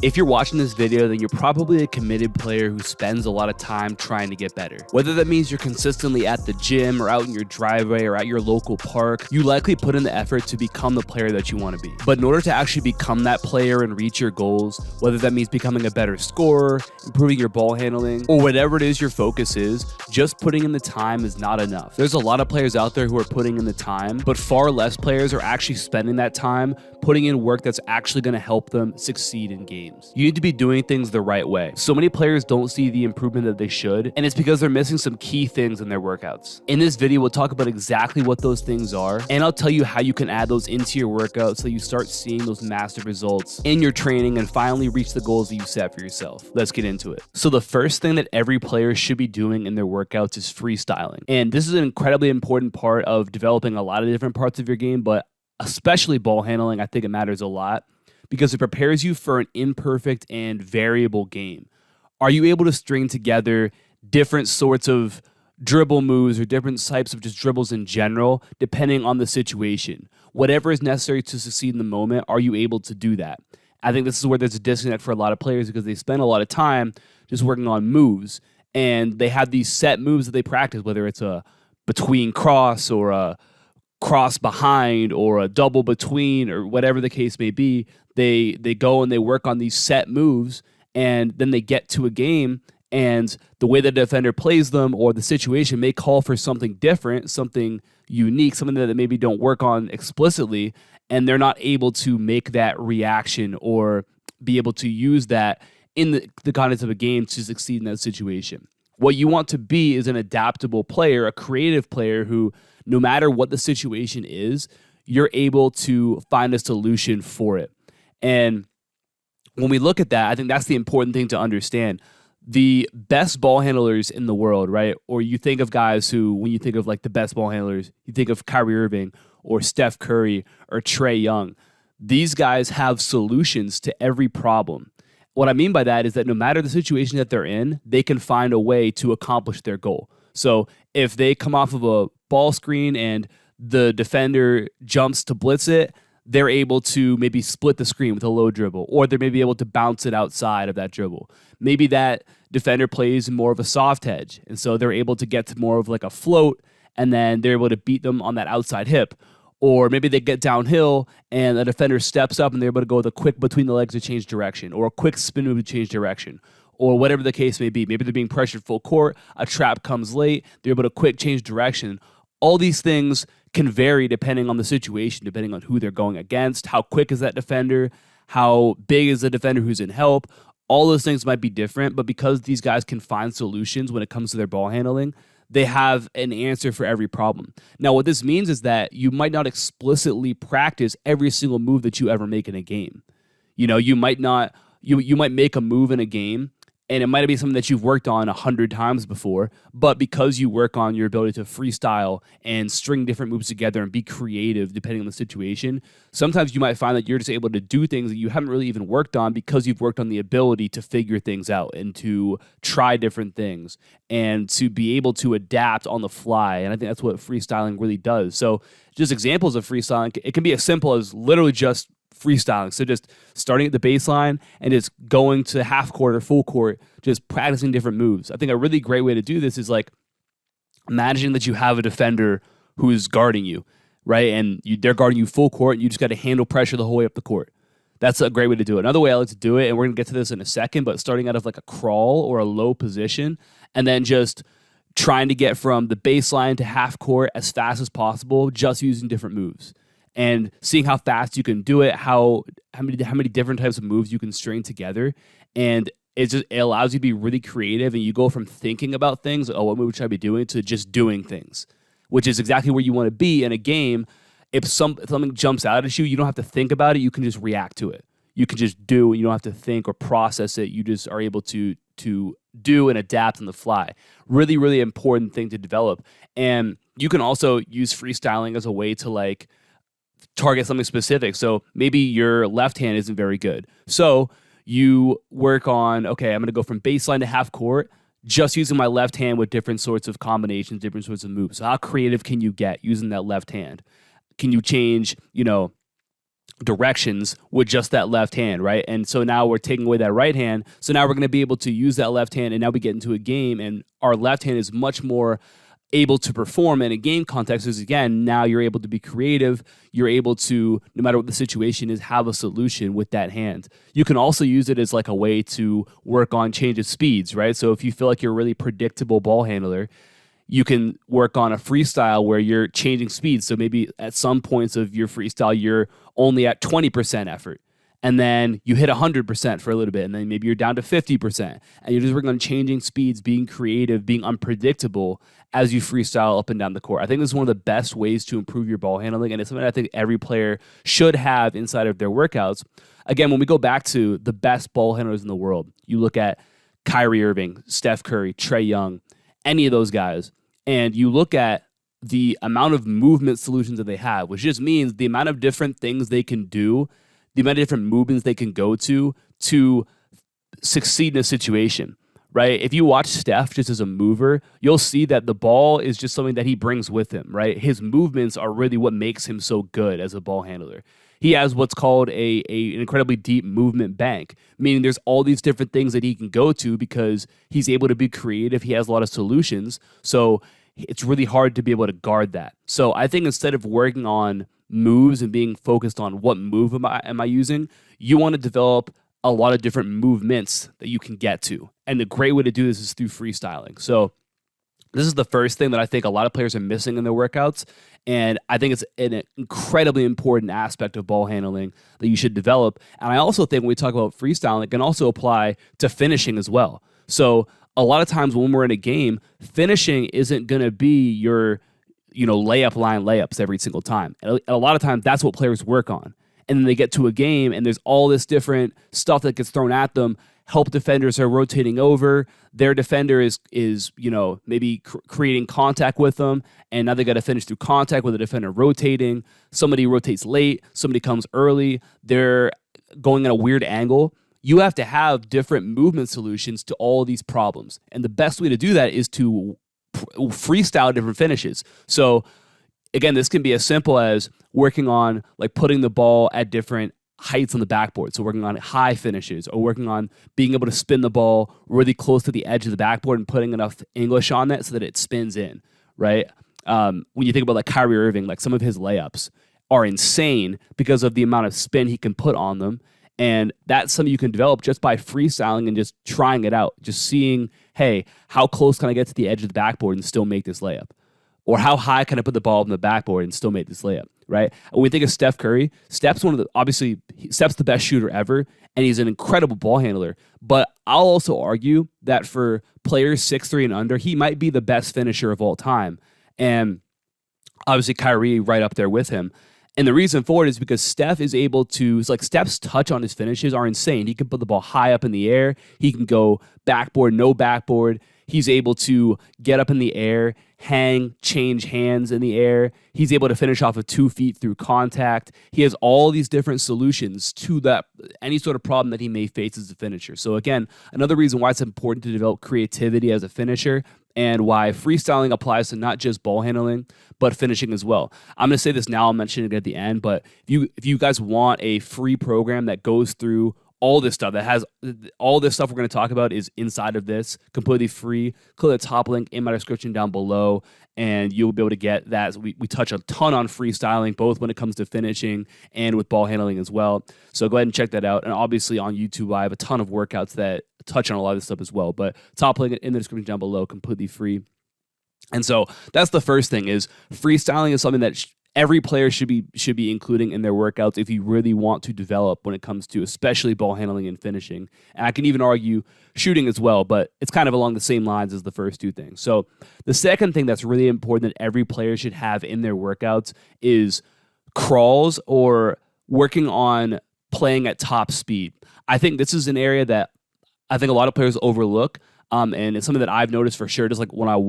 If you're watching this video, then you're probably a committed player who spends a lot of time trying to get better. Whether that means you're consistently at the gym or out in your driveway or at your local park, you likely put in the effort to become the player that you want to be. But in order to actually become that player and reach your goals, whether that means becoming a better scorer, improving your ball handling, or whatever it is your focus is, just putting in the time is not enough. There's a lot of players out there who are putting in the time, but far less players are actually spending that time putting in work that's actually going to help them succeed in games. You need to be doing things the right way. So many players don't see the improvement that they should, and it's because they're missing some key things in their workouts. In this video, we'll talk about exactly what those things are, and I'll tell you how you can add those into your workouts so you start seeing those massive results in your training and finally reach the goals that you set for yourself. Let's get into it. So the first thing that every player should be doing in their workouts is freestyling. And this is an incredibly important part of developing a lot of different parts of your game, but especially ball handling. I think it matters a lot because it prepares you for an imperfect and variable game. Are you able to string together different sorts of dribble moves or different types of just dribbles in general, depending on the situation? Whatever is necessary to succeed in the moment, are you able to do that? I think this is where there's a disconnect for a lot of players because they spend a lot of time just working on moves, and they have these set moves that they practice, whether it's a between cross or a cross behind or a double between or whatever the case may be. They go and they work on these set moves, and then they get to a game, and the way the defender plays them or the situation may call for something different, something unique, something that they maybe don't work on explicitly, and they're not able to make that reaction or be able to use that in the context of a game to succeed in that situation. What you want to be is an adaptable player, a creative player who, no matter what the situation is, you're able to find a solution for it. And when we look at that, I think that's the important thing to understand. The best ball handlers in the world, right? Or you think of guys who, when you think of like the best ball handlers, you think of Kyrie Irving or Steph Curry or Trae Young. These guys have solutions to every problem. What I mean by that is that no matter the situation that they're in, they can find a way to accomplish their goal. So if they come off of a ball screen and the defender jumps to blitz it, they're able to maybe split the screen with a low dribble, or they may be able to bounce it outside of that dribble. Maybe that defender plays more of a soft hedge, and so they're able to get to more of like a float, and then they're able to beat them on that outside hip. Or maybe they get downhill and the defender steps up and they're able to go with a quick between the legs to change direction, or a quick spin move to change direction, or whatever the case may be. Maybe they're being pressured full court, a trap comes late, they're able to quick change direction. All these things can vary depending on the situation, depending on who they're going against, how quick is that defender, how big is the defender who's in help. All those things might be different, but because these guys can find solutions when it comes to their ball handling, they have an answer for every problem. Now, what this means is that you might not explicitly practice every single move that you ever make in a game. You know, you might not, you might make a move in a game, and it might be something that you've worked on 100 times before, but because you work on your ability to freestyle and string different moves together and be creative depending on the situation, sometimes you might find that you're just able to do things that you haven't really even worked on because you've worked on the ability to figure things out and to try different things and to be able to adapt on the fly. And I think that's what freestyling really does. So just examples of freestyling, it can be as simple as literally just freestyling. So just starting at the baseline and just going to half court or full court, just practicing different moves. I think a really great way to do this is like imagining that you have a defender who is guarding you, right? And they're guarding you full court, and you just got to handle pressure the whole way up the court. That's a great way to do it. Another way I like to do it, and we're going to get to this in a second, but starting out of like a crawl or a low position, and then just trying to get from the baseline to half court as fast as possible, just using different moves. And seeing how fast you can do it, how many different types of moves you can string together, and it allows you to be really creative. And you go from thinking about things, oh, what move should I be doing, to just doing things, which is exactly where you want to be in a game. If something jumps out at you, you don't have to think about it. You can just react to it. You can just do, and you don't have to think or process it. You just are able to do and adapt on the fly. Really, really important thing to develop. And you can also use freestyling as a way to like target something specific. So maybe your left hand isn't very good. So you work on, okay, I'm going to go from baseline to half court, just using my left hand with different sorts of combinations, different sorts of moves. So how creative can you get using that left hand? Can you change, directions with just that left hand, right? And so now we're taking away that right hand. So now we're going to be able to use that left hand, and now we get into a game, and our left hand is much more able to perform in a game context. Because again, now you're able to be creative. You're able to, no matter what the situation is, have a solution with that hand. You can also use it as like a way to work on change of speeds, right? So if you feel like you're a really predictable ball handler, you can work on a freestyle where you're changing speeds. So maybe at some points of your freestyle, you're only at 20% effort. And then you hit 100% for a little bit. And then maybe you're down to 50%. And you're just working on changing speeds, being creative, being unpredictable as you freestyle up and down the court. I think this is one of the best ways to improve your ball handling. And it's something I think every player should have inside of their workouts. Again, when we go back to the best ball handlers in the world, you look at Kyrie Irving, Steph Curry, Trae Young, any of those guys, and you look at the amount of movement solutions that they have, which just means the amount of different things they can do, the amount of different movements they can go to succeed in a situation, right? If you watch Steph just as a mover, you'll see that the ball is just something that he brings with him, right? His movements are really what makes him so good as a ball handler. He has what's called an incredibly deep movement bank, meaning there's all these different things that he can go to because he's able to be creative. He has a lot of solutions. So it's really hard to be able to guard that. So I think instead of working on moves and being focused on what move am I using, you want to develop a lot of different movements that you can get to. And the great way to do this is through freestyling. So this is the first thing that I think a lot of players are missing in their workouts. And I think it's an incredibly important aspect of ball handling that you should develop. And I also think when we talk about freestyling, it can also apply to finishing as well. So a lot of times when we're in a game, finishing isn't going to be your, layup line layups every single time. And a lot of times that's what players work on. And then they get to a game and there's all this different stuff that gets thrown at them. Help defenders are rotating over. Their defender is maybe creating contact with them, and now they got to finish through contact with the defender rotating. Somebody rotates late. Somebody comes early. They're going at a weird angle. You have to have different movement solutions to all of these problems, and the best way to do that is to freestyle different finishes. So again, this can be as simple as working on like putting the ball at different heights on the backboard. So working on high finishes, or working on being able to spin the ball really close to the edge of the backboard and putting enough English on that so that it spins in, right? When you think about like Kyrie Irving, like some of his layups are insane because of the amount of spin he can put on them. And that's something you can develop just by freestyling and just trying it out. Just seeing, hey, how close can I get to the edge of the backboard and still make this layup? Or how high can I put the ball on the backboard and still make this layup, right? When we think of Steph Curry, Steph's the best shooter ever, and he's an incredible ball handler. But I'll also argue that for players 6'3" and under, he might be the best finisher of all time. And obviously Kyrie right up there with him. And the reason for it is because Steph is able to, it's like Steph's touch on his finishes are insane. He can put the ball high up in the air. He can go backboard, no backboard. He's able to get up in the air, hang, change hands in the air. He's able to finish off of 2 feet through contact. He has all these different solutions to that, any sort of problem that he may face as a finisher. So again, another reason why it's important to develop creativity as a finisher, and why freestyling applies to not just ball handling, but finishing as well. I'm going to say this now, I'll mention it at the end, but if you guys want a free program that goes through all this stuff, that has all this stuff we're going to talk about is inside of this, completely free. Click the top link in my description down below, and you'll be able to get that. We touch a ton on freestyling, both when it comes to finishing and with ball handling as well. So go ahead and check that out. And obviously on YouTube, I have a ton of workouts that touch on a lot of this stuff as well. But top link in the description down below, completely free. And so that's the first thing, is freestyling is something that every player should be including in their workouts if you really want to develop when it comes to especially ball handling and finishing. And I can even argue shooting as well, but it's kind of along the same lines as the first two things. So the second thing that's really important that every player should have in their workouts is crawls, or working on playing at top speed. I think this is an area that I think a lot of players overlook. And it's something that I've noticed for sure. Just like when I'll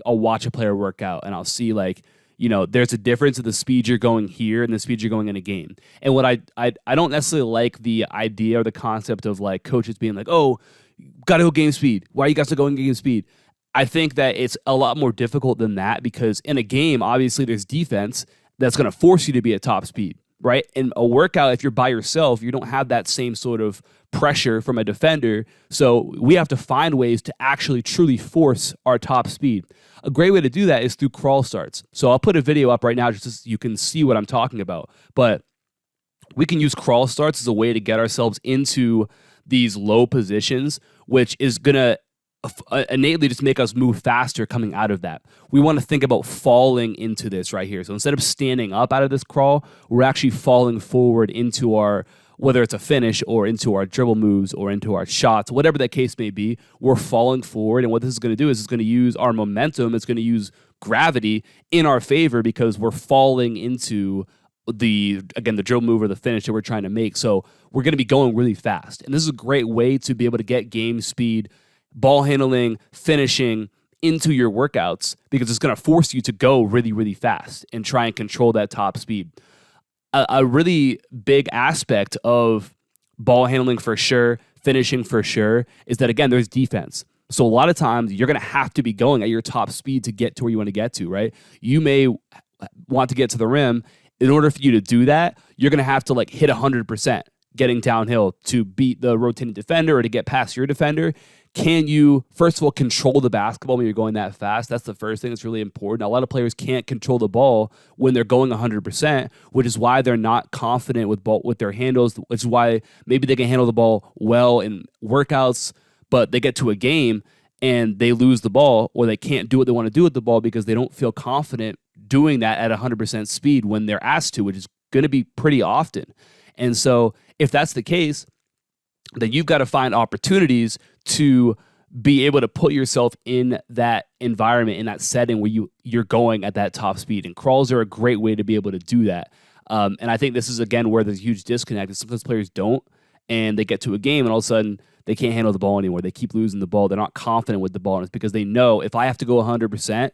watch a player work out, and I'll see there's a difference in the speed you're going here and the speed you're going in a game. And what I don't necessarily like the idea or the concept of like coaches being like, oh, gotta go game speed. Why are you guys not going game speed? I think that it's a lot more difficult than that, because in a game, obviously there's defense that's going to force you to be at top speed. right? In a workout, if you're by yourself, you don't have that same sort of pressure from a defender. So we have to find ways to actually truly force our top speed. A great way to do that is through crawl starts. So I'll put a video up right now just so you can see what I'm talking about. But we can use crawl starts as a way to get ourselves into these low positions, which is going to innately just make us move faster coming out of that. We want to think about falling into this right here. So instead of standing up out of this crawl, we're actually falling forward into our, whether it's a finish or into our dribble moves or into our shots, whatever that case may be, we're falling forward. And what this is going to do is it's going to use our momentum. It's going to use gravity in our favor because we're falling into the dribble move or the finish that we're trying to make. So we're going to be going really fast. And this is a great way to be able to get game speed, ball handling, finishing into your workouts because it's going to force you to go really, really fast and try and control that top speed. A really big aspect of ball handling for sure, finishing for sure, is that, again, there's defense. So a lot of times you're going to have to be going at your top speed to get to where you want to get to, right? You may want to get to the rim. In order for you to do that, you're going to have to hit 100% getting downhill to beat the rotating defender or to get past your defender. Can you, first of all, control the basketball when you're going that fast? That's the first thing that's really important. A lot of players can't control the ball when they're going 100%, which is why they're not confident with their handles, which is why maybe they can handle the ball well in workouts, but they get to a game and they lose the ball or they can't do what they want to do with the ball because they don't feel confident doing that at 100% speed when they're asked to, which is going to be pretty often. And so if that's the case, then you've got to find opportunities to be able to put yourself in that environment, in that setting where you're going at that top speed. And crawls are a great way to be able to do that. And I think this is, again, where there's a huge disconnect. Sometimes players don't, and they get to a game, and all of a sudden they can't handle the ball anymore. They keep losing the ball. They're not confident with the ball. And it's because they know if I have to go 100%,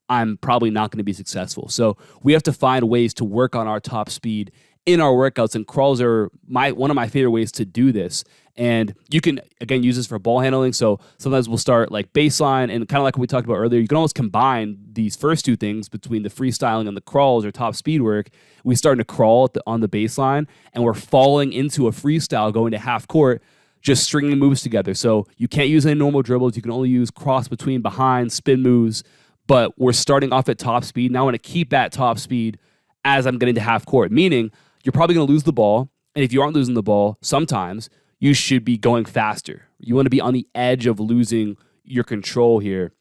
I'm probably not going to be successful. So we have to find ways to work on our top speed in our workouts, and crawls are one of my favorite ways to do this. And you can, again, use this for ball handling. So sometimes we'll start baseline, and kind of like what we talked about earlier, you can almost combine these first two things between the freestyling and the crawls or top speed work. We start to crawl on the baseline, and we're falling into a freestyle going to half court, just stringing moves together. So you can't use any normal dribbles. You can only use cross between, behind, spin moves. But we're starting off at top speed. Now I want to keep that top speed as I'm getting to half court, meaning you're probably going to lose the ball. And if you aren't losing the ball, sometimes you should be going faster. You want to be on the edge of losing your control here.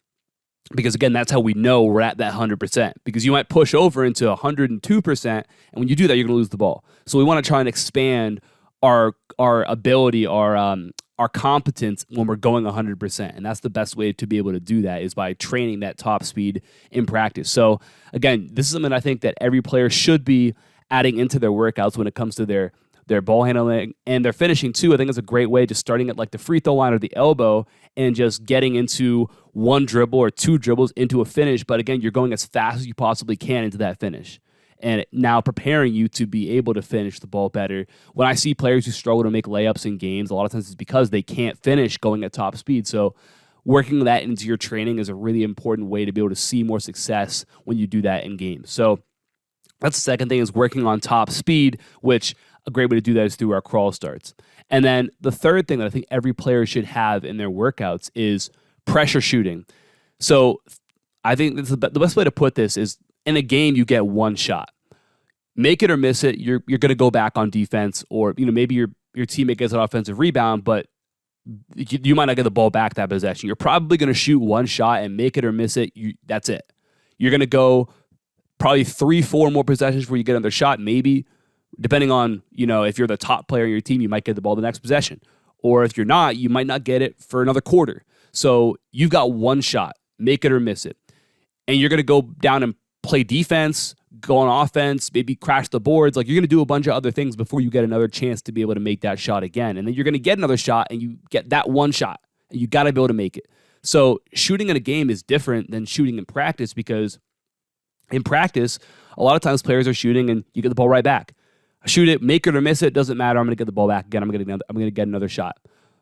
Because, again, that's how we know we're at that 100%. Because you might push over into 102%, and when you do that, you're going to lose the ball. So we want to try and expand our ability, our competence when we're going 100%. And that's the best way to be able to do that is by training that top speed in practice. So again, this is something I think that every player should be adding into their workouts when it comes to their ball handling and their finishing too. I think it's a great way, just starting at the free throw line or the elbow and just getting into one dribble or two dribbles into a finish. But again, you're going as fast as you possibly can into that finish. And now preparing you to be able to finish the ball better. When I see players who struggle to make layups in games, a lot of times it's because they can't finish going at top speed. So working that into your training is a really important way to be able to see more success when you do that in games. So that's the second thing, is working on top speed, which a great way to do that is through our crawl starts. And then the third thing that I think every player should have in their workouts is pressure shooting. So I think the best way to put this is, in a game, you get one shot. Make it or miss it, you're going to go back on defense, or maybe your teammate gets an offensive rebound, but you might not get the ball back that possession. You're probably going to shoot one shot and make it or miss it. That's it. You're going to go probably 3-4 more possessions before you get another shot, maybe. Depending on, if you're the top player in your team, you might get the ball the next possession. Or if you're not, you might not get it for another quarter. So you've got one shot. Make it or miss it. And you're going to go down and play defense, go on offense, maybe crash the boards. You're going to do a bunch of other things before you get another chance to be able to make that shot again. And then you're going to get another shot, and you get that one shot, and you got to be able to make it. So shooting in a game is different than shooting in practice, because in practice, a lot of times players are shooting and you get the ball right back. Shoot it, make it or miss it, doesn't matter. I'm going to get the ball back again. I'm going to get another shot,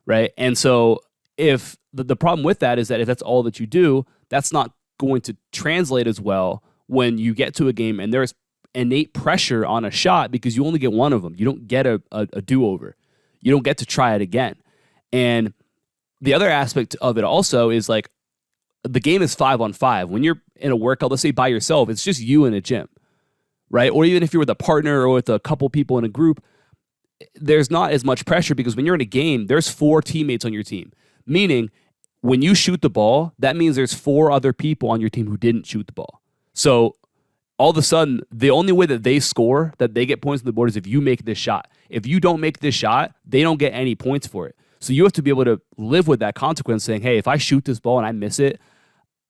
right? And so if the problem with that is that if that's all that you do, that's not going to translate as well when you get to a game and there's innate pressure on a shot because you only get one of them. You don't get a do-over. You don't get to try it again. And the other aspect of it also is like the game is 5-on-5. When you're in a workout, let's say by yourself, it's just you in a gym, right? Or even if you're with a partner or with a couple people in a group, there's not as much pressure because when you're in a game, there's 4 teammates on your team. Meaning, when you shoot the ball, that means there's 4 other people on your team who didn't shoot the ball. So all of a sudden, the only way that they score, that they get points on the board is if you make this shot. If you don't make this shot, they don't get any points for it. So you have to be able to live with that consequence saying, hey, if I shoot this ball and I miss it,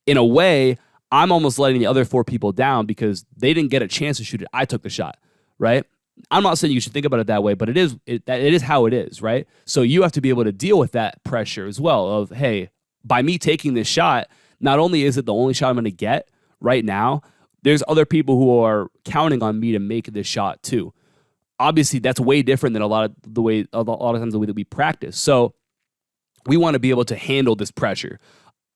in a way, I'm almost letting the other 4 people down because they didn't get a chance to shoot it. I took the shot, right? I'm not saying you should think about it that way, but it is how it is, right? So you have to be able to deal with that pressure as well of, hey, by me taking this shot, not only is it the only shot I'm going to get right now, there's other people who are counting on me to make this shot too. Obviously, that's way different than a lot of times the way that we practice. So we want to be able to handle this pressure.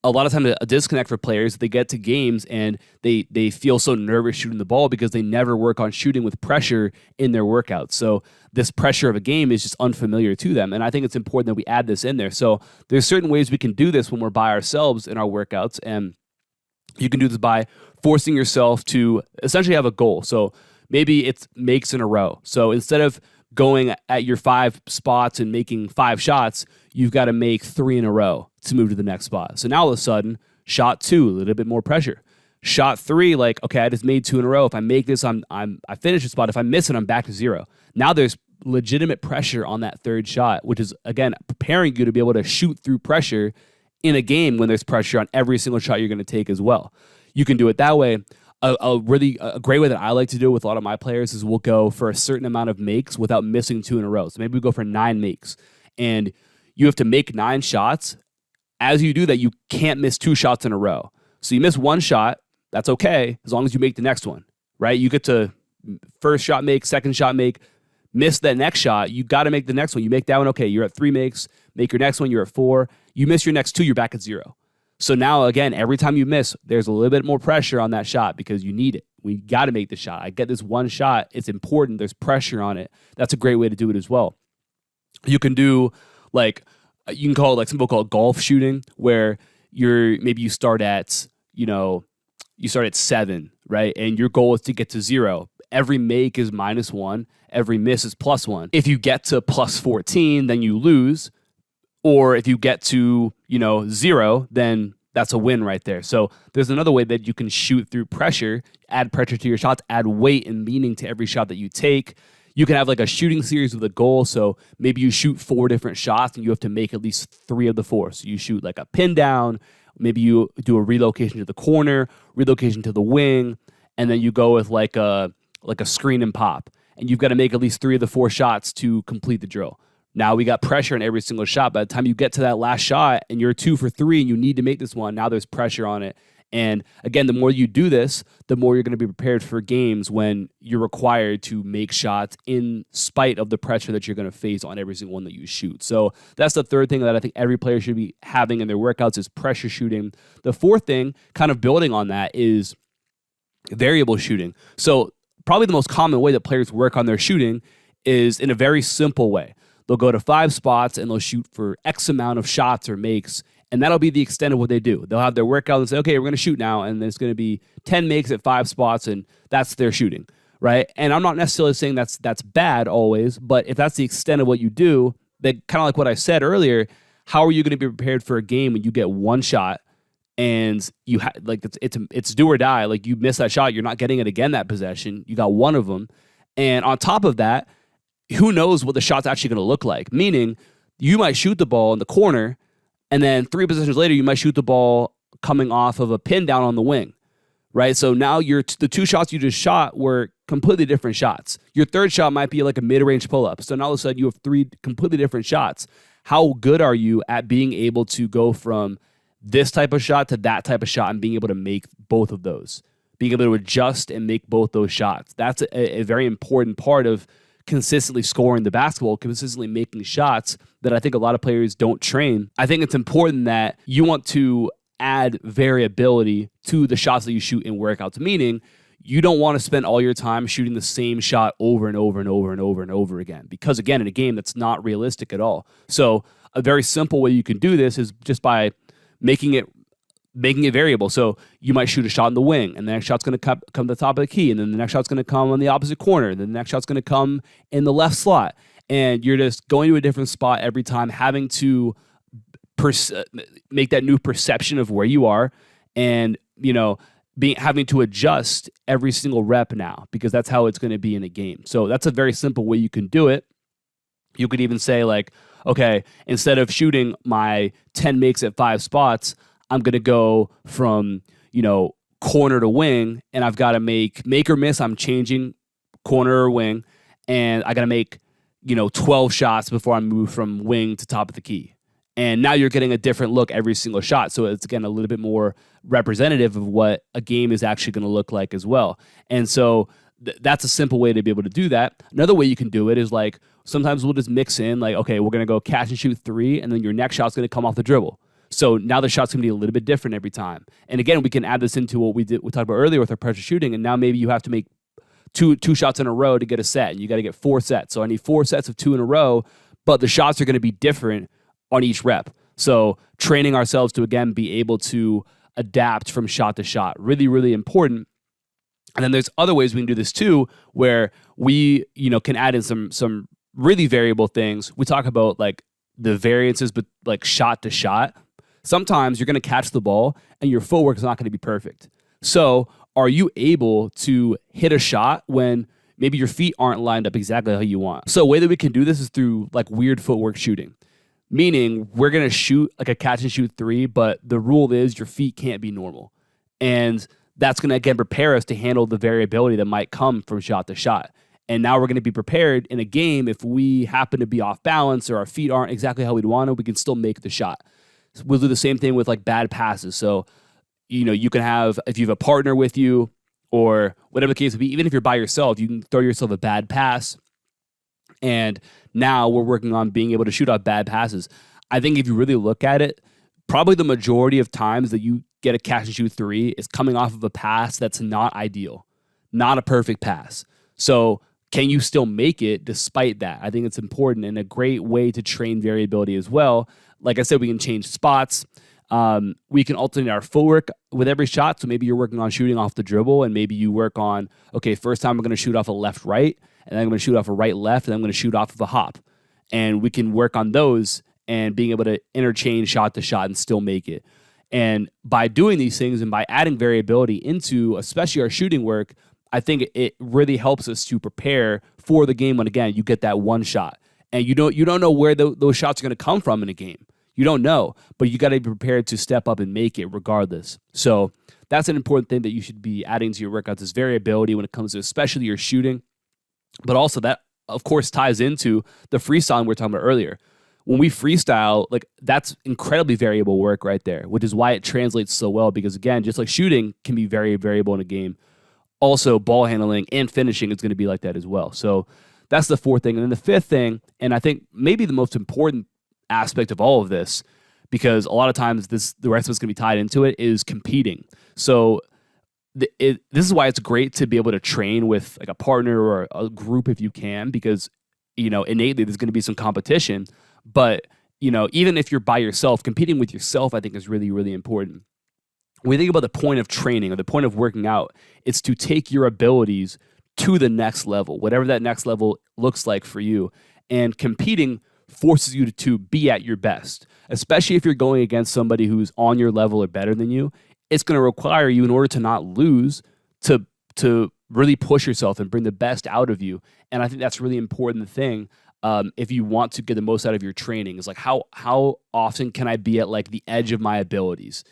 A lot of times a disconnect for players, they get to games and they feel so nervous shooting the ball because they never work on shooting with pressure in their workouts. So this pressure of a game is just unfamiliar to them. And I think it's important that we add this in there. So there's certain ways we can do this when we're by ourselves in our workouts. And you can do this by forcing yourself to essentially have a goal. So maybe it's makes in a row. So instead of going at your 5 spots and making 5 shots, you've got to make 3 in a row to move to the next spot. So now all of a sudden, shot 2, a little bit more pressure. Shot 3, like, okay, I just made 2 in a row. If I make this, I finish the spot. If I miss it, I'm back to 0. Now there's legitimate pressure on that 3rd shot, which is, again, preparing you to be able to shoot through pressure in a game when there's pressure on every single shot you're going to take as well. You can do it that way. A great way that I like to do it with a lot of my players is we'll go for a certain amount of makes without missing 2 in a row. So maybe we go for 9 makes. And you have to make 9 shots. As you do that, you can't miss 2 shots in a row. So you miss 1 shot, that's okay, as long as you make the next one, right? You get to first shot make, second shot make, miss that next shot, you got to make the next one. You make that one, okay, you're at 3 makes, make your next one, you're at 4. You miss your next 2, you're back at 0. So now, again, every time you miss, there's a little bit more pressure on that shot because you need it. We got to make the shot. I get this 1 shot. It's important. There's pressure on it. That's a great way to do it as well. You can do, like, you can call it, like, some people call it golf shooting, where maybe you start at 7, right? And your goal is to get to 0. Every make is -1. Every miss is +1. If you get to +14, then you lose. Or if you get to, 0, then that's a win right there. So there's another way that you can shoot through pressure, add pressure to your shots, add weight and meaning to every shot that you take. You can have like a shooting series with a goal. So maybe you shoot 4 different shots and you have to make at least 3 of the 4. So you shoot like a pin down, maybe you do a relocation to the corner, relocation to the wing, and then you go with like a screen and pop. And you've got to make at least 3 of the 4 shots to complete the drill. Now we got pressure on every single shot. By the time you get to that last shot and you're 2 for 3 and you need to make this one, now there's pressure on it. And again, the more you do this, the more you're going to be prepared for games when you're required to make shots in spite of the pressure that you're going to face on every single one that you shoot. So that's the 3rd thing that I think every player should be having in their workouts is pressure shooting. The 4th thing, kind of building on that, is variable shooting. So probably the most common way that players work on their shooting is in a very simple way. They'll go to 5 spots and they'll shoot for X amount of shots or makes, and that'll be the extent of what they do. They'll have their workout and say, okay, we're going to shoot now, and then it's going to be 10 makes at 5 spots, and that's their shooting, right? And I'm not necessarily saying that's bad always, but if that's the extent of what you do, then kind of like what I said earlier, how are you going to be prepared for a game when you get 1 shot and you it's do or die? Like, you miss that shot, you're not getting it again that possession. You got 1 of them, and on top of that, who knows what the shot's actually going to look like? Meaning, you might shoot the ball in the corner, and then 3 possessions later, you might shoot the ball coming off of a pin down on the wing, right? So now the 2 shots you just shot were completely different shots. Your 3rd shot might be like a mid-range pull-up. So now all of a sudden, you have 3 completely different shots. How good are you at being able to go from this type of shot to that type of shot and being able to make both of those? Being able to adjust and make both those shots. That's a very important part of consistently scoring the basketball, consistently making shots that I think a lot of players don't train. I think it's important that you want to add variability to the shots that you shoot in workouts, meaning you don't want to spend all your time shooting the same shot over and over and over and over and over again, because again, in a game, that's not realistic at all. So a very simple way you can do this is just by making it variable. So you might shoot a shot in the wing, and the next shot's going to come to the top of the key, and then the next shot's going to come on the opposite corner, and then the next shot's going to come in the left slot. And you're just going to a different spot every time, having to make that new perception of where you are, and having to adjust every single rep now, because that's how it's going to be in a game. So that's a very simple way you can do it. You could even say like, okay, instead of shooting my 10 makes at 5 spots, I'm going to go from, corner to wing, and I've got to make or miss. I'm changing corner or wing, and I got to make, 12 shots before I move from wing to top of the key. And now you're getting a different look every single shot. So it's, again, a little bit more representative of what a game is actually going to look like as well. And so that's a simple way to be able to do that. Another way you can do it is like, sometimes we'll just mix in like, okay, we're going to go catch and shoot 3, and then your next shot's going to come off the dribble. So now the shot's going to be a little bit different every time. And again, we can add this into what we talked about earlier with our pressure shooting. And now maybe you have to make two shots in a row to get a set, and you got to get 4 sets. So I need 4 sets of 2 in a row, but the shots are going to be different on each rep. So training ourselves to, again, be able to adapt from shot to shot, really, really important. And then there's other ways we can do this too, where we, can add in some really variable things. We talk about like the variances, but like shot to shot. Sometimes you're going to catch the ball and your footwork is not going to be perfect. So are you able to hit a shot when maybe your feet aren't lined up exactly how you want? So a way that we can do this is through like weird footwork shooting. Meaning we're going to shoot like a catch and shoot 3, but the rule is your feet can't be normal. And that's going to, again, prepare us to handle the variability that might come from shot to shot. And now we're going to be prepared in a game if we happen to be off balance or our feet aren't exactly how we'd want to, we can still make the shot. We'll do the same thing with like bad passes. So, you can have, if you have a partner with you or whatever the case would be, even if you're by yourself, you can throw yourself a bad pass. And now we're working on being able to shoot out bad passes. I think if you really look at it, probably the majority of times that you get a catch and shoot 3 is coming off of a pass that's not ideal, not a perfect pass. So can you still make it despite that? I think it's important and a great way to train variability as well. Like I said, we can change spots. We can alternate our footwork with every shot. So maybe you're working on shooting off the dribble, and maybe you work on, okay, first time I'm going to shoot off a left-right, and then I'm going to shoot off a right-left, and then I'm going to shoot off of a hop. And we can work on those and being able to interchange shot to shot and still make it. And by doing these things and by adding variability into especially our shooting work, I think it really helps us to prepare for the game when, again, you get that one shot. And you don't know where those shots are going to come from in a game. You don't know, but you got to be prepared to step up and make it regardless. So that's an important thing that you should be adding to your workouts, is variability when it comes to especially your shooting. But also that, of course, ties into the freestyling we were talking about earlier. When we freestyle, like that's incredibly variable work right there, which is why it translates so well, because again, just like shooting can be very variable in a game, also ball handling and finishing is going to be like that as well. So that's the 4th thing. And then the 5th thing, and I think maybe the most important aspect of all of this, because a lot of times the rest of it's going to be tied into it, is competing. So this is why it's great to be able to train with like a partner or a group if you can, because innately there's going to be some competition. But even if you're by yourself, competing with yourself, I think is really, really important. When you think about the point of training or the point of working out, it's to take your abilities to the next level, whatever that next level looks like for you. And competing forces you to be at your best, especially if you're going against somebody who's on your level or better than you. It's going to require you, in order to not lose, to really push yourself and bring the best out of you. And I think that's a really important thing. If you want to get the most out of your training, is like how often can I be at like the edge of my abilities?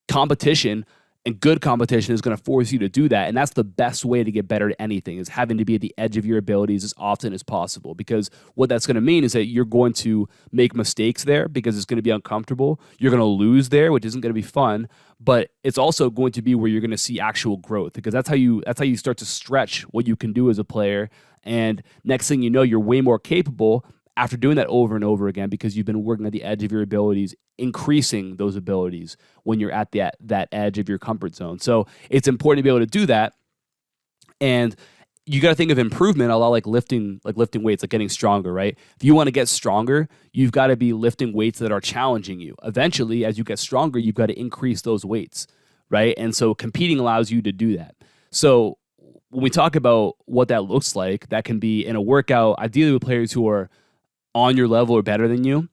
Competition and good competition is going to force you to do that. And that's the best way to get better at anything, is having to be at the edge of your abilities as often as possible. Because what that's going to mean is that you're going to make mistakes there because it's going to be uncomfortable. You're going to lose there, which isn't going to be fun. But it's also going to be where you're going to see actual growth, because that's how you start to stretch what you can do as a player. And next thing you know, you're way more capable after doing that over and over again, because you've been working at the edge of your abilities, increasing those abilities when you're at that edge of your comfort zone. So it's important to be able to do that. And you got to think of improvement a lot like lifting weights, like getting stronger, right? If you want to get stronger, you've got to be lifting weights that are challenging you. Eventually, as you get stronger, you've got to increase those weights, right? And so competing allows you to do that. So when we talk about what that looks like, that can be in a workout, ideally with players who are on your level or better than you,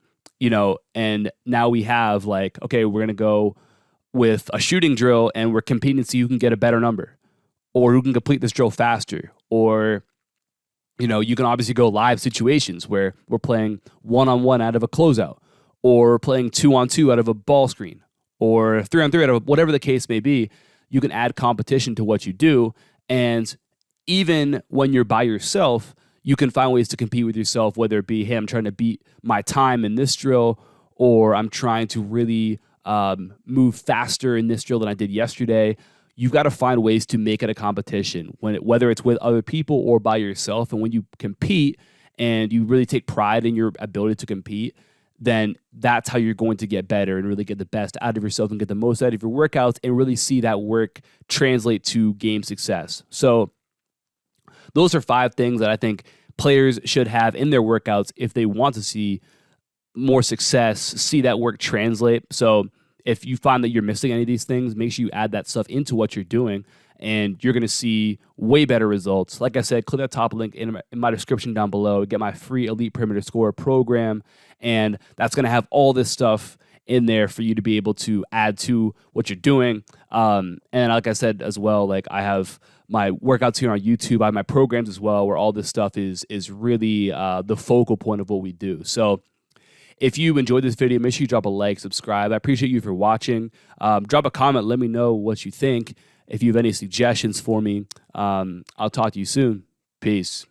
and now we have like, okay, we're going to go with a shooting drill and we're competing so you can get a better number, or who can complete this drill faster, or you can obviously go live situations where we're playing one-on-one out of a closeout, or playing two-on-two out of a ball screen, or three-on-three out of whatever the case may be. You can add competition to what you do, and even when you're by yourself, you can find ways to compete with yourself, whether it be, hey, I'm trying to beat my time in this drill, or I'm trying to really move faster in this drill than I did yesterday. You've got to find ways to make it a competition, whether it's with other people or by yourself. And when you compete and you really take pride in your ability to compete, then that's how you're going to get better and really get the best out of yourself and get the most out of your workouts and really see that work translate to game success. So those are 5 things that I think players should have in their workouts if they want to see more success, see that work translate. So if you find that you're missing any of these things, make sure you add that stuff into what you're doing, and you're going to see way better results. Like I said, click that top link in my description down below, get my free Elite Perimeter Scorer program, and that's going to have all this stuff in there for you to be able to add to what you're doing. And like I said as well, like I have my workouts here on YouTube, I have my programs as well, where all this stuff is really the focal point of what we do. So if you enjoyed this video, make sure you drop a like, subscribe. I appreciate you for watching. Drop a comment. Let me know what you think. If you have any suggestions for me, I'll talk to you soon. Peace.